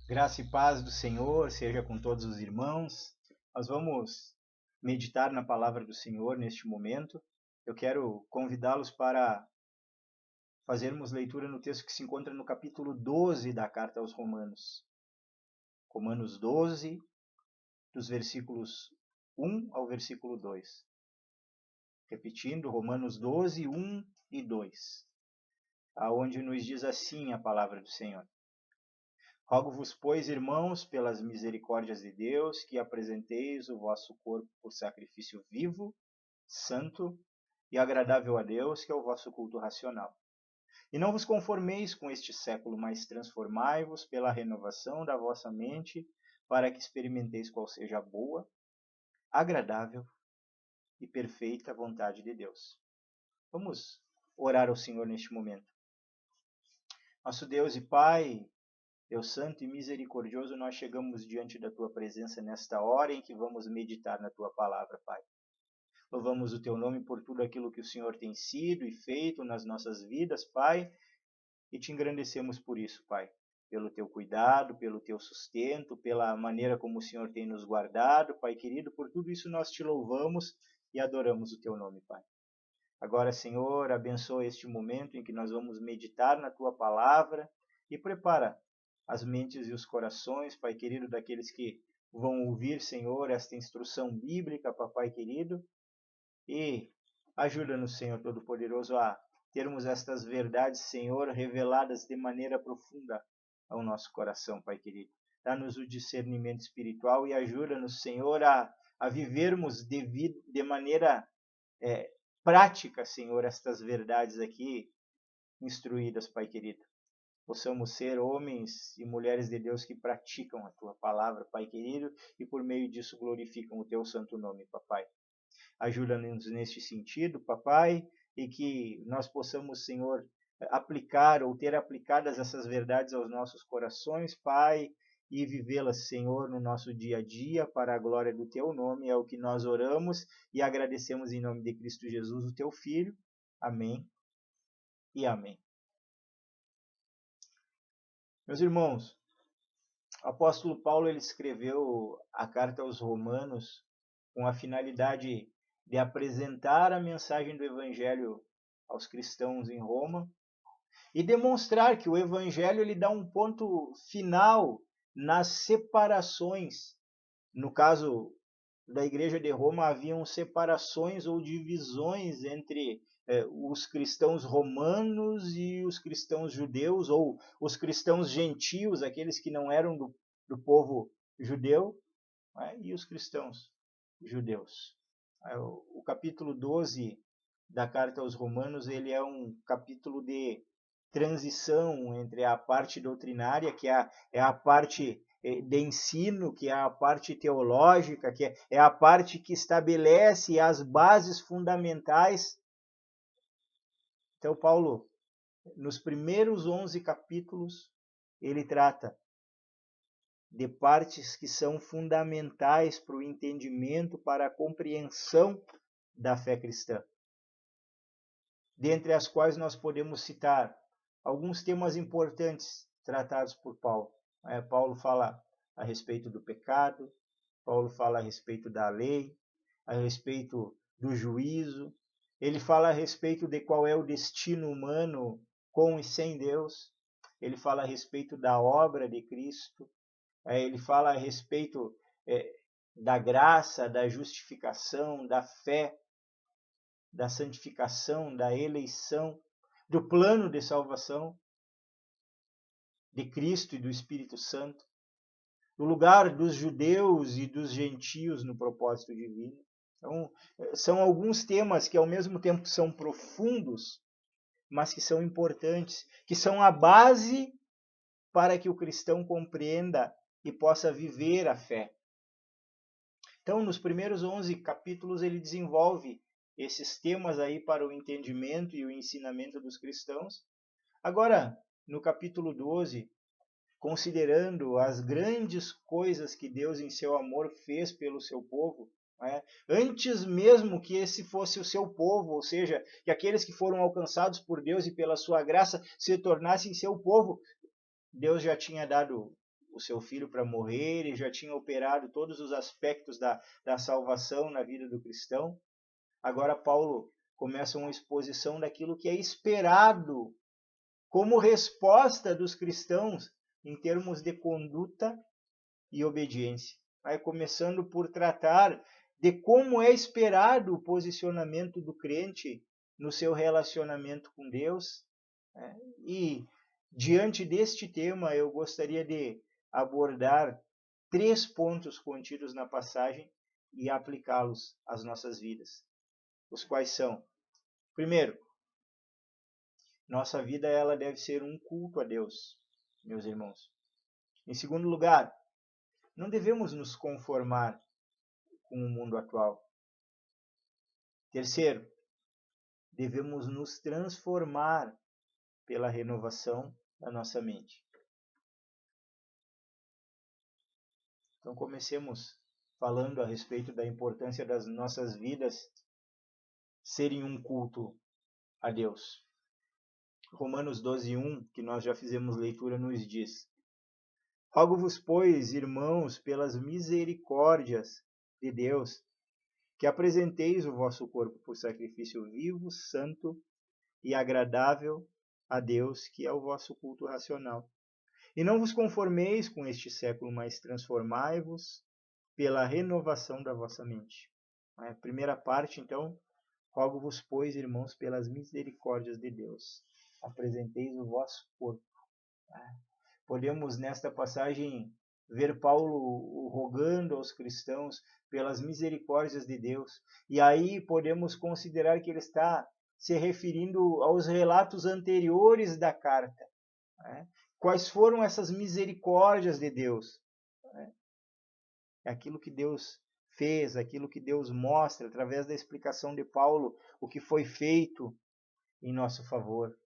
Graça e paz do Senhor seja com todos os irmãos. Nós vamos meditar na palavra do Senhor neste momento. Eu quero convidá-los para fazermos leitura no texto que se encontra no capítulo 12 da carta aos Romanos. Romanos 12, dos versículos 1 ao versículo 2. Repetindo, Romanos 12, 1 e 2, aonde nos diz assim a palavra do Senhor. Rogo-vos, pois, irmãos, pelas misericórdias de Deus, que apresenteis o vosso corpo por sacrifício vivo, santo e agradável a Deus, que é o vosso culto racional. E não vos conformeis com este século, mas transformai-vos pela renovação da vossa mente, para que experimenteis qual seja a boa, agradável e perfeita vontade de Deus. Vamos orar ao Senhor neste momento. Nosso Deus e Pai, Deus Santo e Misericordioso, nós chegamos diante da Tua presença nesta hora em que vamos meditar na Tua palavra, Pai. Louvamos o Teu nome por tudo aquilo que o Senhor tem sido e feito nas nossas vidas, Pai, e te engrandecemos por isso, Pai. Pelo Teu cuidado, pelo Teu sustento, pela maneira como o Senhor tem nos guardado, Pai querido, por tudo isso nós te louvamos e adoramos o Teu nome, Pai. Agora, Senhor, abençoa este momento em que nós vamos meditar na Tua palavra e prepara as mentes e os corações, Pai querido, daqueles que vão ouvir, Senhor, esta instrução bíblica, Papai querido, e ajuda-nos, Senhor Todo-Poderoso, a termos estas verdades, Senhor, reveladas de maneira profunda ao nosso coração, Pai querido. Dá-nos o discernimento espiritual e ajuda-nos, Senhor, a vivermos de maneira prática, Senhor, estas verdades aqui instruídas, Pai querido. Possamos ser homens e mulheres de Deus que praticam a Tua palavra, Pai querido, e por meio disso glorificam o Teu santo nome, Papai. Ajuda-nos neste sentido, Papai, e que nós possamos, Senhor, aplicar ou ter aplicadas essas verdades aos nossos corações, Pai, e vivê-las, Senhor, no nosso dia a dia, para a glória do Teu nome, é o que nós oramos e agradecemos em nome de Cristo Jesus, o Teu Filho. Amém e amém. Meus irmãos, o apóstolo Paulo ele escreveu a carta aos Romanos com a finalidade de apresentar a mensagem do Evangelho aos cristãos em Roma e demonstrar que o Evangelho ele dá um ponto final nas separações. No caso da Igreja de Roma, haviam separações ou divisões entre os cristãos romanos e os cristãos judeus, ou os cristãos gentios, aqueles que não eram do povo judeu, né, e os cristãos judeus. O capítulo 12 da carta aos Romanos ele é um capítulo de transição entre a parte doutrinária, que é a parte de ensino, que é a parte teológica, que é a parte que estabelece as bases fundamentais. Então, Paulo, nos primeiros 11 capítulos, ele trata de partes que são fundamentais para o entendimento, para a compreensão da fé cristã, dentre as quais nós podemos citar alguns temas importantes tratados por Paulo. Paulo fala a respeito do pecado, Paulo fala a respeito da lei, a respeito do juízo, ele fala a respeito de qual é o destino humano com e sem Deus, ele fala a respeito da obra de Cristo, ele fala a respeito da graça, da justificação, da fé, da santificação, da eleição, do plano de salvação de Cristo e do Espírito Santo, do lugar dos judeus e dos gentios no propósito divino. Então, são alguns temas que ao mesmo tempo são profundos, mas que são importantes, que são a base para que o cristão compreenda e possa viver a fé. Então, nos primeiros 11 capítulos, ele desenvolve esses temas aí para o entendimento e o ensinamento dos cristãos. Agora, no capítulo 12, considerando as grandes coisas que Deus em seu amor fez pelo seu povo, antes mesmo que esse fosse o seu povo, ou seja, que aqueles que foram alcançados por Deus e pela sua graça se tornassem seu povo, Deus já tinha dado o seu filho para morrer, ele já tinha operado todos os aspectos da salvação na vida do cristão. Agora Paulo começa uma exposição daquilo que é esperado como resposta dos cristãos em termos de conduta e obediência. Aí, começando por tratar de como é esperado o posicionamento do crente no seu relacionamento com Deus. E, diante deste tema, eu gostaria de abordar 3 pontos contidos na passagem e aplicá-los às nossas vidas. Os quais são: primeiro, nossa vida ela deve ser um culto a Deus, meus irmãos. Em segundo lugar, não devemos nos conformar com o mundo atual. Terceiro, devemos nos transformar pela renovação da nossa mente. Então, comecemos falando a respeito da importância das nossas vidas serem um culto a Deus. Romanos 12:1, que nós já fizemos leitura, nos diz: Rogo-vos, pois, irmãos, pelas misericórdias de Deus, que apresenteis o vosso corpo por sacrifício vivo, santo e agradável a Deus, que é o vosso culto racional. E não vos conformeis com este século, mas transformai-vos pela renovação da vossa mente. A primeira parte, então: rogo-vos, pois, irmãos, pelas misericórdias de Deus, apresenteis o vosso corpo. Podemos, nesta passagem, ver Paulo rogando aos cristãos pelas misericórdias de Deus. E aí podemos considerar que ele está se referindo aos relatos anteriores da carta. Quais foram essas misericórdias de Deus? É aquilo que Deus fez, aquilo que Deus mostra através da explicação de Paulo, o que foi feito em nosso favor.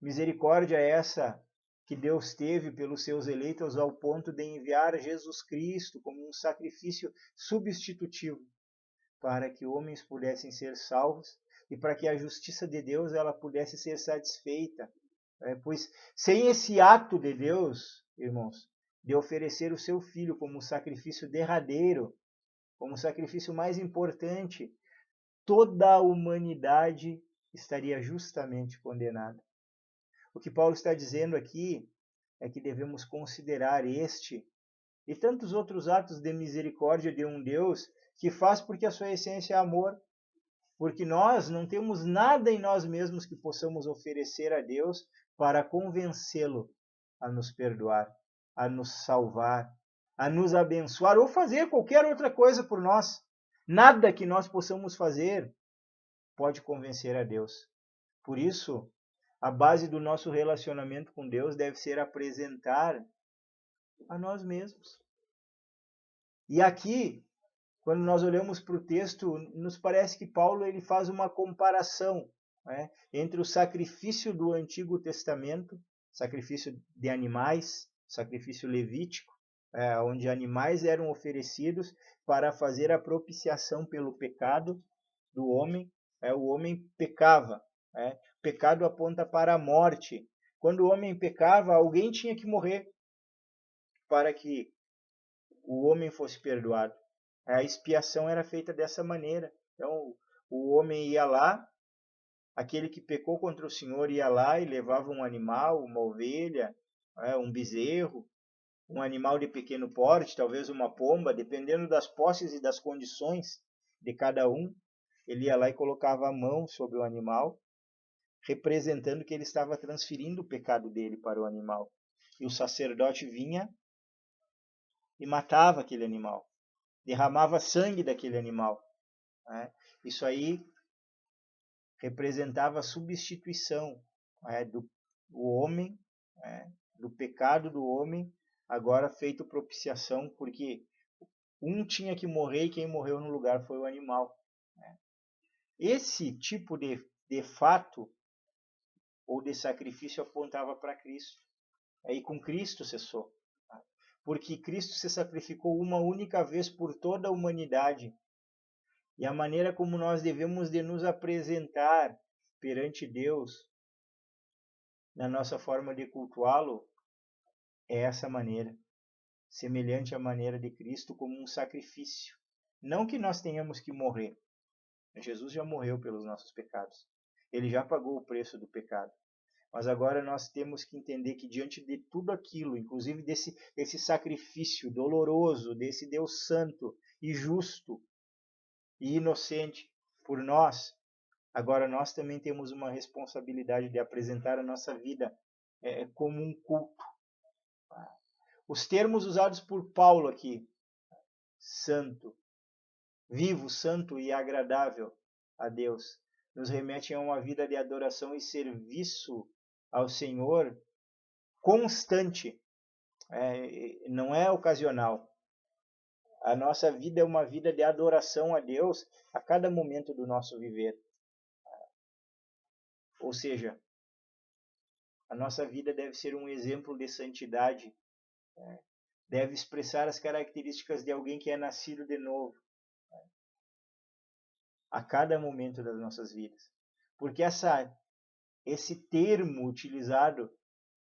Misericórdia é essa que Deus teve pelos seus eleitos ao ponto de enviar Jesus Cristo como um sacrifício substitutivo para que homens pudessem ser salvos e para que a justiça de Deus ela pudesse ser satisfeita. Pois sem esse ato de Deus, irmãos, de oferecer o seu Filho como sacrifício derradeiro, como sacrifício mais importante, toda a humanidade estaria justamente condenada. O que Paulo está dizendo aqui é que devemos considerar este e tantos outros atos de misericórdia de um Deus que faz porque a sua essência é amor, porque nós não temos nada em nós mesmos que possamos oferecer a Deus para convencê-lo a nos perdoar, a nos salvar, a nos abençoar ou fazer qualquer outra coisa por nós. Nada que nós possamos fazer pode convencer a Deus. Por isso, a base do nosso relacionamento com Deus deve ser apresentar a nós mesmos. E aqui, quando nós olhamos para o texto, nos parece que Paulo ele faz uma comparação entre o sacrifício do Antigo Testamento, sacrifício de animais, sacrifício levítico, onde animais eram oferecidos para fazer a propiciação pelo pecado do homem. O homem pecava. O pecado aponta para a morte. Quando o homem pecava, alguém tinha que morrer para que o homem fosse perdoado. A expiação era feita dessa maneira. Então, o homem ia lá, aquele que pecou contra o Senhor ia lá e levava um animal, uma ovelha, um bezerro, um animal de pequeno porte, talvez uma pomba, dependendo das posses e das condições de cada um. Ele ia lá e colocava a mão sobre o animal, representando que ele estava transferindo o pecado dele para o animal. E o sacerdote vinha e matava aquele animal, derramava sangue daquele animal. Isso aí representava a substituição do homem, do pecado do homem, agora feito propiciação, porque um tinha que morrer e quem morreu no lugar foi o animal. Esse tipo de fato ou de sacrifício apontava para Cristo. E com Cristo cessou. Porque Cristo se sacrificou uma única vez por toda a humanidade. E a maneira como nós devemos de nos apresentar perante Deus, na nossa forma de cultuá-lo, é essa maneira, semelhante à maneira de Cristo, como um sacrifício. Não que nós tenhamos que morrer. Jesus já morreu pelos nossos pecados. Ele já pagou o preço do pecado. Mas agora nós temos que entender que diante de tudo aquilo, inclusive desse sacrifício doloroso, desse Deus santo e justo e inocente por nós, agora nós também temos uma responsabilidade de apresentar a nossa vida como um culto. Os termos usados por Paulo aqui, santo, vivo, santo e agradável a Deus, nos remetem a uma vida de adoração e serviço ao Senhor constante, não é ocasional. A nossa vida é uma vida de adoração a Deus a cada momento do nosso viver. Ou seja, a nossa vida deve ser um exemplo de santidade, deve expressar as características de alguém que é nascido de novo, a cada momento das nossas vidas. Porque esse termo utilizado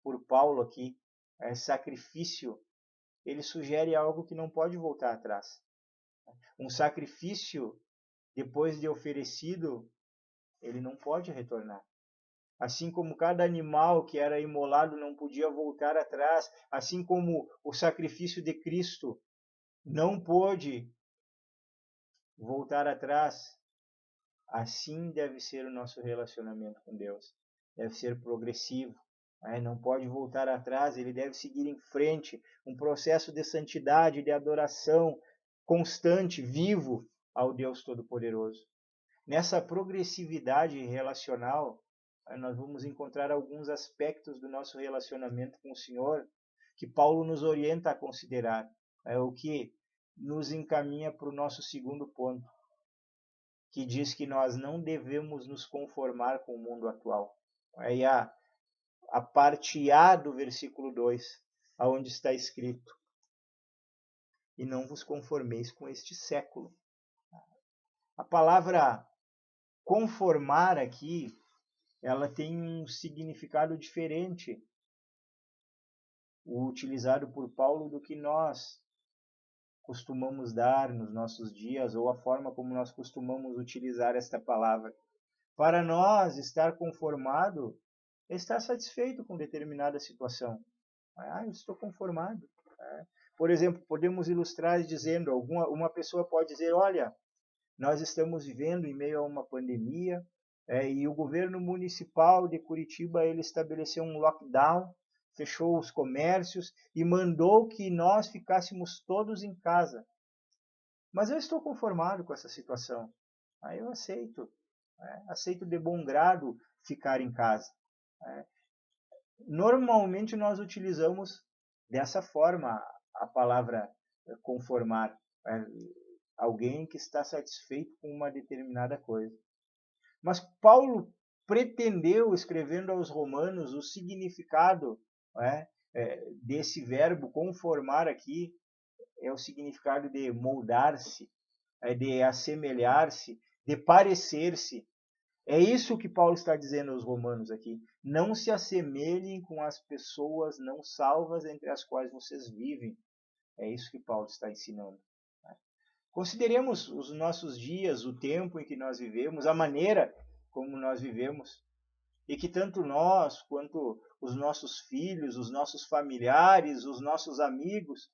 por Paulo aqui, sacrifício, ele sugere algo que não pode voltar atrás. Um sacrifício, depois de oferecido, ele não pode retornar. Assim como cada animal que era imolado não podia voltar atrás, assim como o sacrifício de Cristo não pôde voltar atrás, assim deve ser o nosso relacionamento com Deus. Deve ser progressivo, não pode voltar atrás, ele deve seguir em frente, um processo de santidade, de adoração constante, vivo ao Deus Todo-Poderoso. Nessa progressividade relacional, nós vamos encontrar alguns aspectos do nosso relacionamento com o Senhor que Paulo nos orienta a considerar, o que nos encaminha para o nosso segundo ponto, que diz que nós não devemos nos conformar com o mundo atual. Aí a parte A do versículo 2, onde está escrito: e não vos conformeis com este século. A palavra conformar aqui, ela tem um significado diferente, o utilizado por Paulo, do que nós costumamos dar nos nossos dias, ou a forma como nós costumamos utilizar esta palavra. Para nós, estar conformado é estar satisfeito com determinada situação. Eu estou conformado. Por exemplo, podemos ilustrar dizendo, uma pessoa pode dizer, olha, nós estamos vivendo em meio a uma pandemia, e o governo municipal de Curitiba ele estabeleceu um lockdown, fechou os comércios e mandou que nós ficássemos todos em casa. Mas eu estou conformado com essa situação. Eu aceito. Aceito de bom grado ficar em casa. Normalmente nós utilizamos dessa forma a palavra conformar. Alguém que está satisfeito com uma determinada coisa. Mas Paulo pretendeu, escrevendo aos Romanos, o significado desse verbo conformar aqui é o significado de moldar-se, de assemelhar-se, de parecer-se. É isso que Paulo está dizendo aos Romanos aqui. Não se assemelhem com as pessoas não salvas entre as quais vocês vivem. É isso que Paulo está ensinando. Consideremos os nossos dias, o tempo em que nós vivemos, a maneira como nós vivemos, e que tanto nós, quanto os nossos filhos, os nossos familiares, os nossos amigos,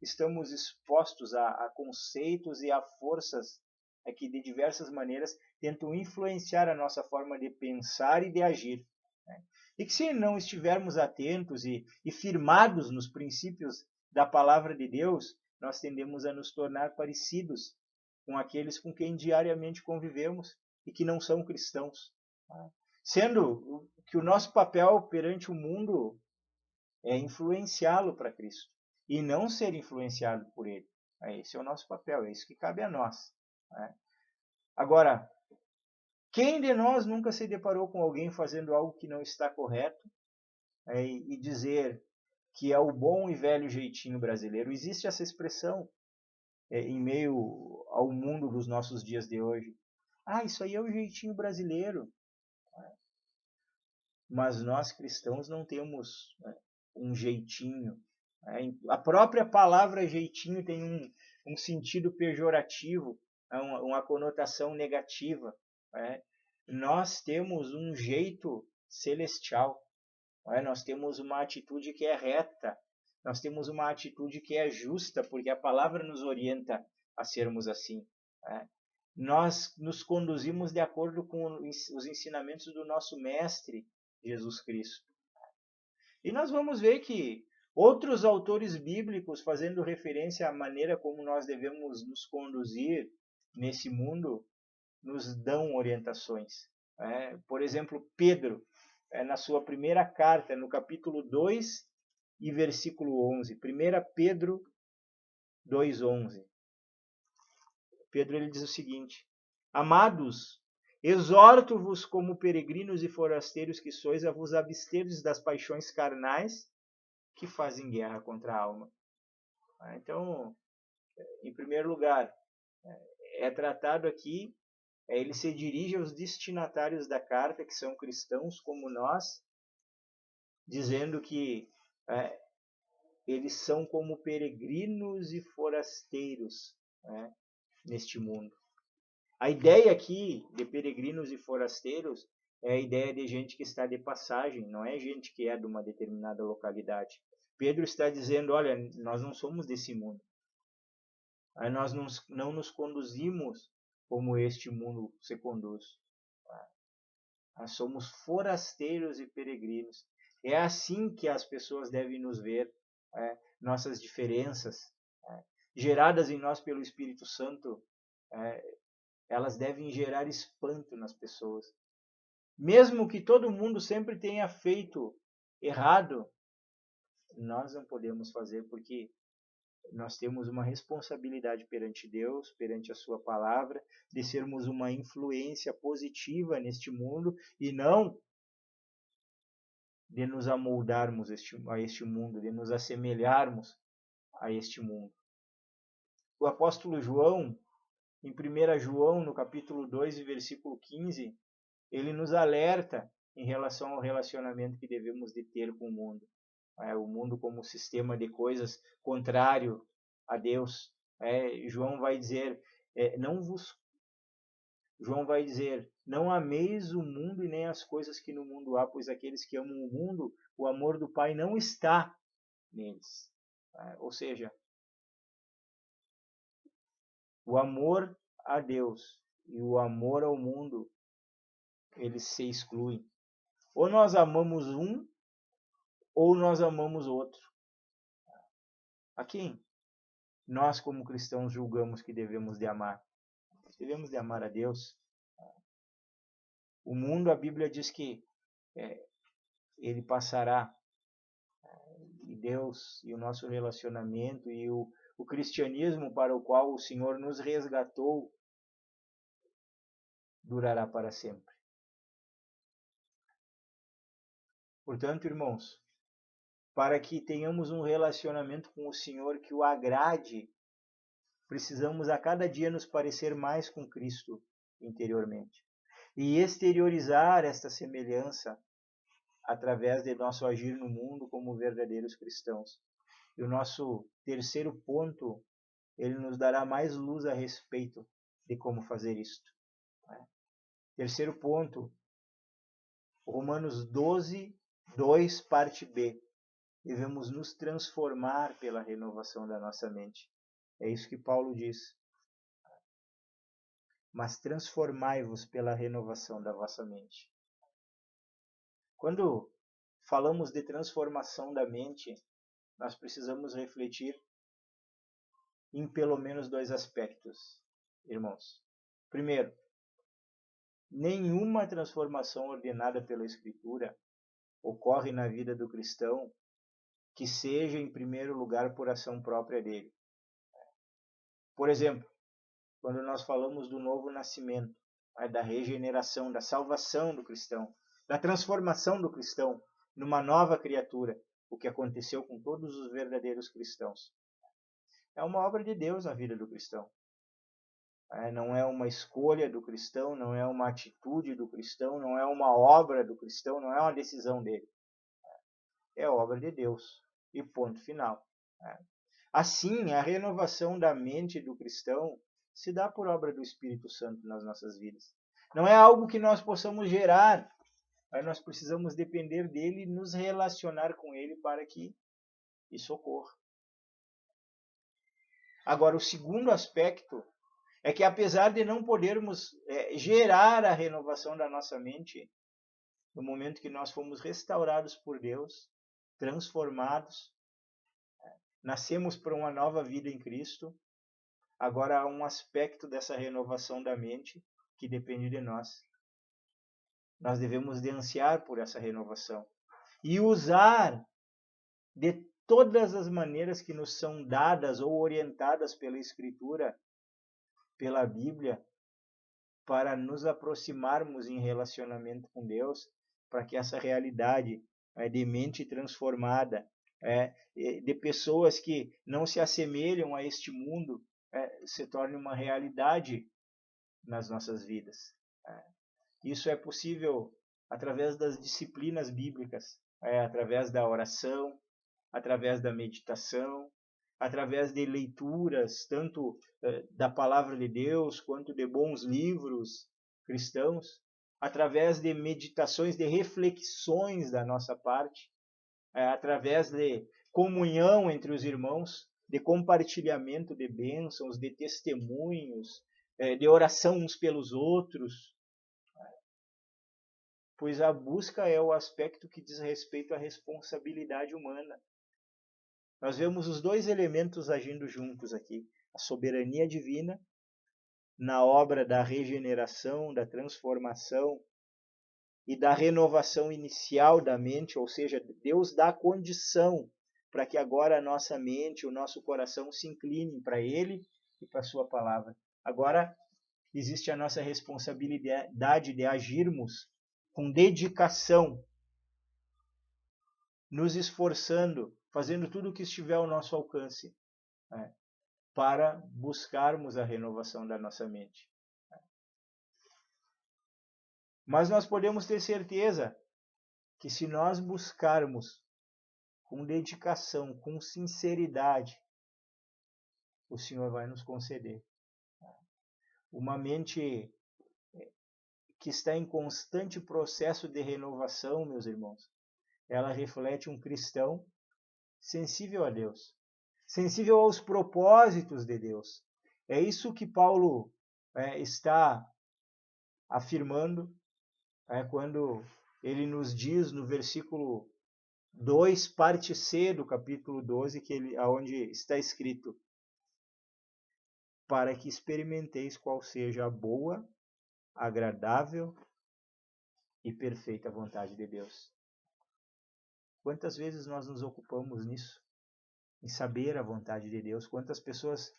estamos expostos a conceitos e a forças que de diversas maneiras tentam influenciar a nossa forma de pensar e de agir. E que se não estivermos atentos e firmados nos princípios da palavra de Deus, nós tendemos a nos tornar parecidos com aqueles com quem diariamente convivemos e que não são cristãos. Sendo que o nosso papel perante o mundo é influenciá-lo para Cristo e não ser influenciado por ele. Esse é o nosso papel, é isso que cabe a nós. Agora, quem de nós nunca se deparou com alguém fazendo algo que não está correto e dizer que é o bom e velho jeitinho brasileiro? Existe essa expressão em meio ao mundo dos nossos dias de hoje. Isso aí é o jeitinho brasileiro. Mas nós cristãos não temos um jeitinho. A própria palavra jeitinho tem um sentido pejorativo, uma conotação negativa. Nós temos um jeito celestial. Nós temos uma atitude que é reta. Nós temos uma atitude que é justa, porque a palavra nos orienta a sermos assim. Nós nos conduzimos de acordo com os ensinamentos do nosso Mestre, Jesus Cristo. E nós vamos ver que outros autores bíblicos, fazendo referência à maneira como nós devemos nos conduzir nesse mundo, nos dão orientações. Por exemplo, Pedro, na sua primeira carta, no capítulo 2 e versículo 11. 1 Pedro 2:11. Pedro ele diz o seguinte: Amados, exorto-vos como peregrinos e forasteiros que sois, a vos absterdes das paixões carnais que fazem guerra contra a alma. Então, em primeiro lugar, é tratado aqui, ele se dirige aos destinatários da carta, que são cristãos como nós, dizendo que eles são como peregrinos e forasteiros neste mundo. A ideia aqui de peregrinos e forasteiros é a ideia de gente que está de passagem, não é gente que é de uma determinada localidade. Pedro está dizendo, olha, nós não somos desse mundo. Nós não nos conduzimos como este mundo se conduz. Nós somos forasteiros e peregrinos. É assim que as pessoas devem nos ver, nossas diferenças, geradas em nós pelo Espírito Santo, elas devem gerar espanto nas pessoas. Mesmo que todo mundo sempre tenha feito errado, nós não podemos fazer, porque nós temos uma responsabilidade perante Deus, perante a sua palavra, de sermos uma influência positiva neste mundo e não de nos amoldarmos a este mundo, de nos assemelharmos a este mundo. O apóstolo João, em 1 João, no capítulo 2 e versículo 15, ele nos alerta em relação ao relacionamento que devemos de ter com o mundo. O mundo como sistema de coisas contrário a Deus. João vai dizer, não ameis o mundo e nem as coisas que no mundo há, pois aqueles que amam o mundo, o amor do Pai não está neles. Ou seja, o amor a Deus e o amor ao mundo, eles se excluem. Ou nós amamos um, ou nós amamos outro. A quem nós, como cristãos, julgamos que devemos de amar? Devemos de amar a Deus. O mundo, a Bíblia diz que ele passará. E Deus e o nosso relacionamento e o cristianismo para o qual o Senhor nos resgatou durará para sempre. Portanto, irmãos, para que tenhamos um relacionamento com o Senhor que o agrade, precisamos a cada dia nos parecer mais com Cristo interiormente. E exteriorizar esta semelhança através de nosso agir no mundo como verdadeiros cristãos. E o nosso terceiro ponto, ele nos dará mais luz a respeito de como fazer isto. Terceiro ponto, Romanos 12, 2, parte B. Devemos nos transformar pela renovação da nossa mente. É isso que Paulo diz. Mas transformai-vos pela renovação da vossa mente. Quando falamos de transformação da mente, nós precisamos refletir em pelo menos dois aspectos, irmãos. Primeiro, nenhuma transformação ordenada pela Escritura ocorre na vida do cristão que seja, em primeiro lugar, por ação própria dele. Por exemplo, quando nós falamos do novo nascimento, da regeneração, da salvação do cristão, da transformação do cristão numa nova criatura, o que aconteceu com todos os verdadeiros cristãos. É uma obra de Deus na vida do cristão. Não é uma escolha do cristão, não é uma atitude do cristão, não é uma obra do cristão, não é uma decisão dele. é obra de Deus. E ponto final. Assim, a renovação da mente do cristão se dá por obra do Espírito Santo nas nossas vidas. Não é algo que nós possamos gerar, mas nós precisamos depender dele e nos relacionar com ele para que isso ocorra. Agora, o segundo aspecto é que, apesar de não podermos gerar a renovação da nossa mente, no momento que nós fomos restaurados por Deus, transformados, nascemos para uma nova vida em Cristo, agora há um aspecto dessa renovação da mente que depende de nós. Nós devemos de ansiar por essa renovação e usar de todas as maneiras que nos são dadas ou orientadas pela Escritura, pela Bíblia, para nos aproximarmos em relacionamento com Deus, para que essa realidade de mente transformada, de pessoas que não se assemelham a este mundo, se torne uma realidade nas nossas vidas. Isso é possível através das disciplinas bíblicas, através da oração, através da meditação, através de leituras, tanto da palavra de Deus, quanto de bons livros cristãos, através de meditações, de reflexões da nossa parte, através de comunhão entre os irmãos, de compartilhamento de bênçãos, de testemunhos, de oração uns pelos outros, pois a busca é o aspecto que diz respeito à responsabilidade humana. Nós vemos os dois elementos agindo juntos aqui. A soberania divina, na obra da regeneração, da transformação e da renovação inicial da mente, ou seja, Deus dá condição para que agora a nossa mente, o nosso coração se inclinem para Ele e para a Sua palavra. Agora existe a nossa responsabilidade de agirmos com dedicação, nos esforçando, fazendo tudo o que estiver ao nosso alcance, para buscarmos a renovação da nossa mente. Mas nós podemos ter certeza que se nós buscarmos com dedicação, com sinceridade, o Senhor vai nos conceder. Uma mente que está em constante processo de renovação, meus irmãos, ela reflete um cristão sensível a Deus, sensível aos propósitos de Deus. É isso que Paulo está afirmando quando ele nos diz no versículo 2, parte C do capítulo 12, onde está escrito: para que experimenteis qual seja a boa, agradável e perfeita vontade de Deus. Quantas vezes nós nos ocupamos nisso? Em saber a vontade de Deus? Quantas pessoas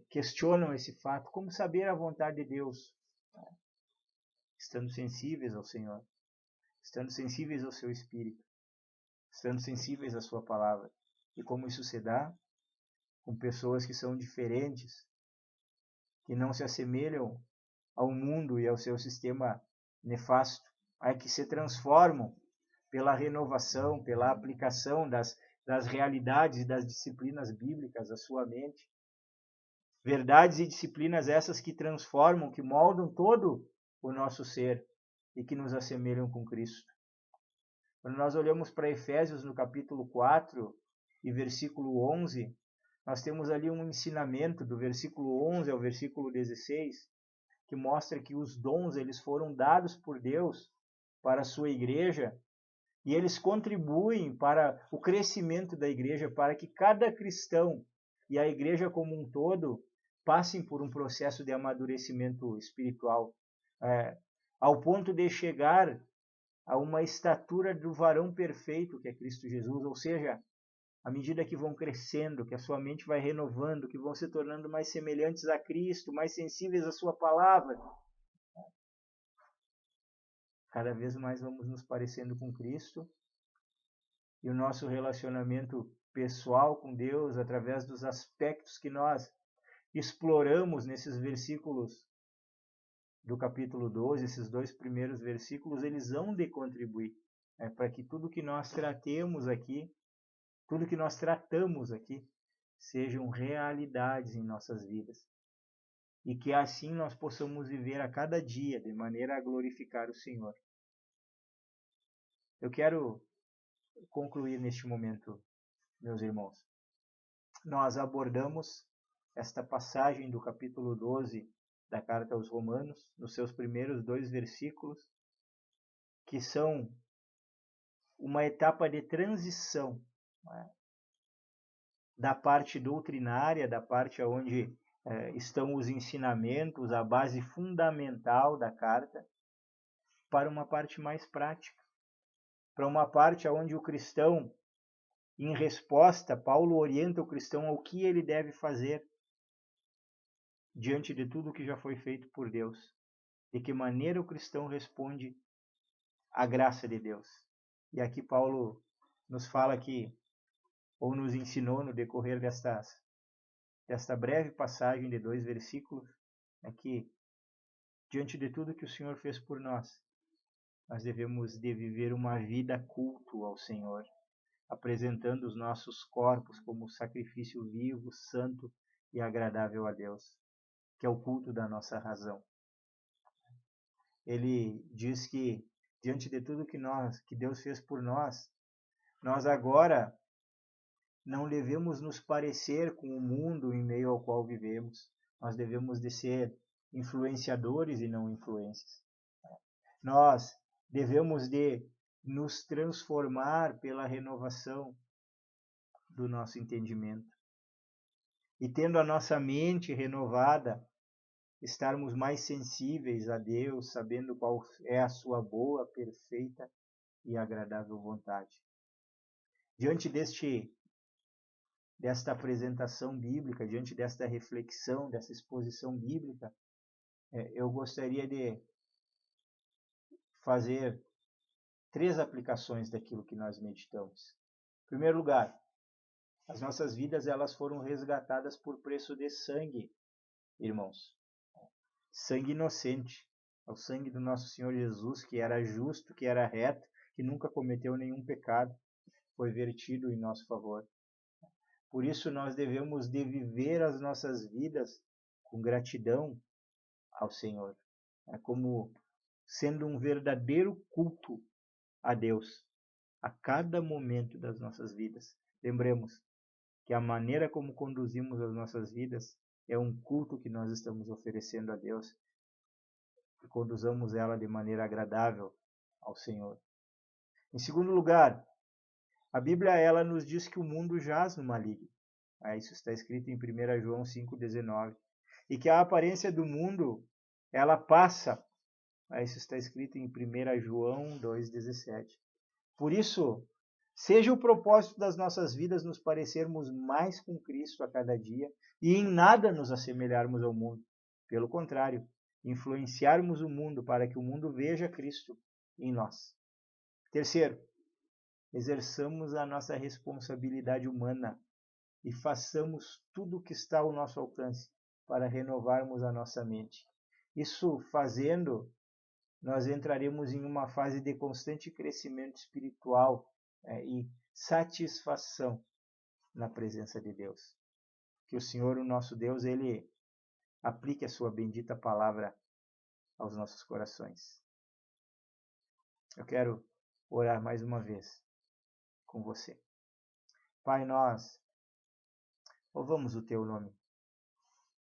questionam esse fato? Como saber a vontade de Deus? Estando sensíveis ao Senhor, estando sensíveis ao seu Espírito, estando sensíveis à sua palavra. E como isso se dá? Com pessoas que são diferentes, que não se assemelham ao mundo e ao seu sistema nefasto, que se transformam pela renovação, pela aplicação das realidades e das disciplinas bíblicas à sua mente. Verdades e disciplinas essas que transformam, que moldam todo o nosso ser e que nos assemelham com Cristo. Quando nós olhamos para Efésios no capítulo 4 e versículo 11, nós temos ali um ensinamento do versículo 11 ao versículo 16, que mostra que os dons eles foram dados por Deus para a sua igreja e eles contribuem para o crescimento da igreja, para que cada cristão e a igreja como um todo passem por um processo de amadurecimento espiritual, ao ponto de chegar a uma estatura do varão perfeito, que é Cristo Jesus, ou seja, à medida que vão crescendo, que a sua mente vai renovando, que vão se tornando mais semelhantes a Cristo, mais sensíveis à sua palavra, cada vez mais vamos nos parecendo com Cristo e o nosso relacionamento pessoal com Deus, através dos aspectos que nós exploramos nesses versículos do capítulo 12, esses dois primeiros versículos, eles vão de contribuir para que tudo que nós tratamos aqui, sejam realidades em nossas vidas. E que assim nós possamos viver a cada dia de maneira a glorificar o Senhor. Eu quero concluir neste momento, meus irmãos. Nós abordamos esta passagem do capítulo 12 da carta aos Romanos, nos seus primeiros 2 versículos, que são uma etapa de transição, né, da parte doutrinária, da parte onde estão os ensinamentos, a base fundamental da carta, para uma parte mais prática, para uma parte onde o cristão, em resposta, Paulo orienta o cristão ao que ele deve fazer diante de tudo que já foi feito por Deus. De que maneira o cristão responde à graça de Deus. E aqui Paulo nos fala que, ou nos ensinou no decorrer desta breve passagem de 2 versículos, que diante de tudo que o Senhor fez por nós devemos de viver uma vida culto ao Senhor, apresentando os nossos corpos como sacrifício vivo, santo e agradável a Deus, que é o culto da nossa razão. Ele diz que diante de tudo que Deus fez por nós agora não devemos nos parecer com o mundo em meio ao qual vivemos. Nós devemos de ser influenciadores e não influências. Nós devemos de nos transformar pela renovação do nosso entendimento. E tendo a nossa mente renovada, estarmos mais sensíveis a Deus, sabendo qual é a sua boa, perfeita e agradável vontade. Diante desta apresentação bíblica, diante desta reflexão, dessa exposição bíblica, eu gostaria de fazer 3 aplicações daquilo que nós meditamos. Em primeiro lugar, as nossas vidas elas foram resgatadas por preço de sangue, irmãos. Sangue inocente, é o sangue do nosso Senhor Jesus, que era justo, que era reto, que nunca cometeu nenhum pecado, foi vertido em nosso favor. Por isso nós devemos de viver as nossas vidas com gratidão ao Senhor, como sendo um verdadeiro culto a Deus a cada momento das nossas vidas. Lembremos que a maneira como conduzimos as nossas vidas é um culto que nós estamos oferecendo a Deus, e conduzamos ela de maneira agradável ao Senhor. Em segundo lugar, a Bíblia ela nos diz que o mundo jaz no maligno. Isso está escrito em 1 João 5,19. E que a aparência do mundo ela passa. Isso está escrito em 1 João 2,17. Por isso, seja o propósito das nossas vidas nos parecermos mais com Cristo a cada dia e em nada nos assemelharmos ao mundo. Pelo contrário, influenciarmos o mundo para que o mundo veja Cristo em nós. Terceiro, exerçamos a nossa responsabilidade humana e façamos tudo o que está ao nosso alcance para renovarmos a nossa mente. Isso fazendo, nós entraremos em uma fase de constante crescimento espiritual e satisfação na presença de Deus. Que o Senhor, o nosso Deus, Ele aplique a sua bendita palavra aos nossos corações. Eu quero orar mais uma vez com você. Pai, nós louvamos o Teu nome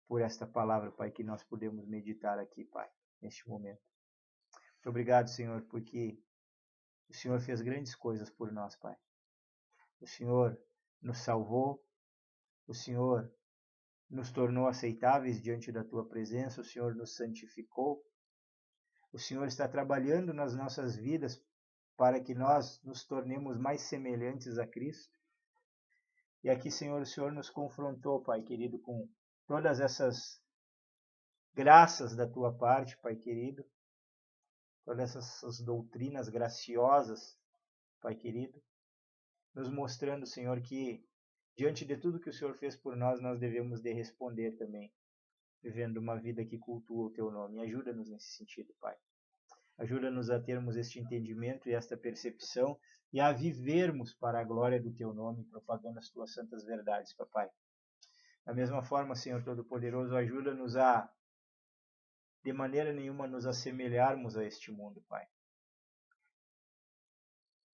por esta palavra, Pai, que nós podemos meditar aqui, Pai, neste momento. Muito obrigado, Senhor, porque o Senhor fez grandes coisas por nós, Pai. O Senhor nos salvou, o Senhor nos tornou aceitáveis diante da Tua presença, o Senhor nos santificou, o Senhor está trabalhando nas nossas vidas para que nós nos tornemos mais semelhantes a Cristo. E aqui, Senhor, o Senhor nos confrontou, Pai querido, com todas essas graças da Tua parte, Pai querido, todas essas doutrinas graciosas, Pai querido, nos mostrando, Senhor, que diante de tudo que o Senhor fez por nós, nós devemos de responder também, vivendo uma vida que cultua o Teu nome. Ajuda-nos nesse sentido, Pai. Ajuda-nos a termos este entendimento e esta percepção e a vivermos para a glória do Teu nome, propagando as Tuas santas verdades, Papai. Da mesma forma, Senhor Todo-Poderoso, ajuda-nos a, de maneira nenhuma, nos assemelharmos a este mundo, Pai,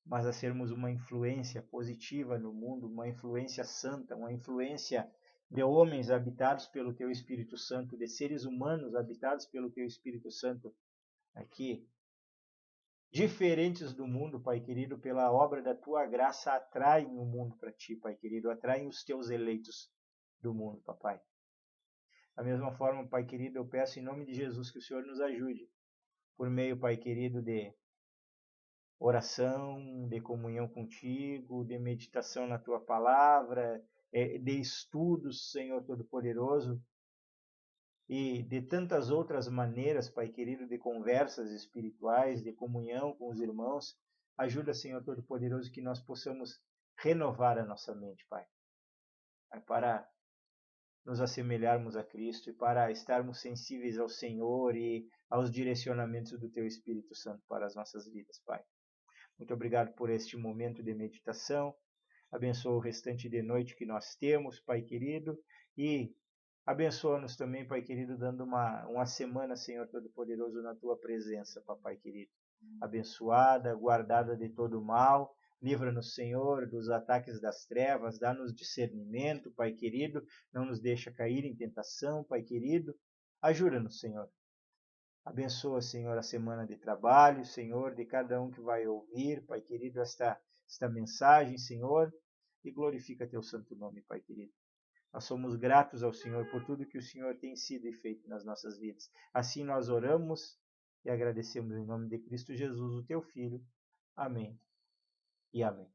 mas a sermos uma influência positiva no mundo, uma influência santa, uma influência de homens habitados pelo Teu Espírito Santo, de seres humanos habitados pelo Teu Espírito Santo, aqui, diferentes do mundo, Pai querido, pela obra da Tua graça, atraem o mundo para Ti, Pai querido, atraem os Teus eleitos do mundo, Papai. Da mesma forma, Pai querido, eu peço em nome de Jesus que o Senhor nos ajude, por meio, Pai querido, de oração, de comunhão contigo, de meditação na Tua palavra, de estudos, Senhor Todo-Poderoso, e de tantas outras maneiras, Pai querido, de conversas espirituais, de comunhão com os irmãos. Ajuda, Senhor Todo-Poderoso, que nós possamos renovar a nossa mente, Pai, para nos assemelharmos a Cristo e para estarmos sensíveis ao Senhor e aos direcionamentos do Teu Espírito Santo para as nossas vidas, Pai. Muito obrigado por este momento de meditação. Abençoa o restante de noite que nós temos, Pai querido, e abençoa-nos também, Pai querido, dando uma semana, Senhor Todo-Poderoso, na Tua presença, Papai querido. Abençoada, guardada de todo mal. Livra-nos, Senhor, dos ataques das trevas, dá-nos discernimento, Pai querido, não nos deixa cair em tentação, Pai querido. Ajuda-nos, Senhor. Abençoa, Senhor, a semana de trabalho, Senhor, de cada um que vai ouvir, Pai querido, esta mensagem, Senhor, e glorifica Teu santo nome, Pai querido. Nós somos gratos ao Senhor por tudo que o Senhor tem sido e feito nas nossas vidas. Assim nós oramos e agradecemos em nome de Cristo Jesus, o Teu Filho. Amém e amém.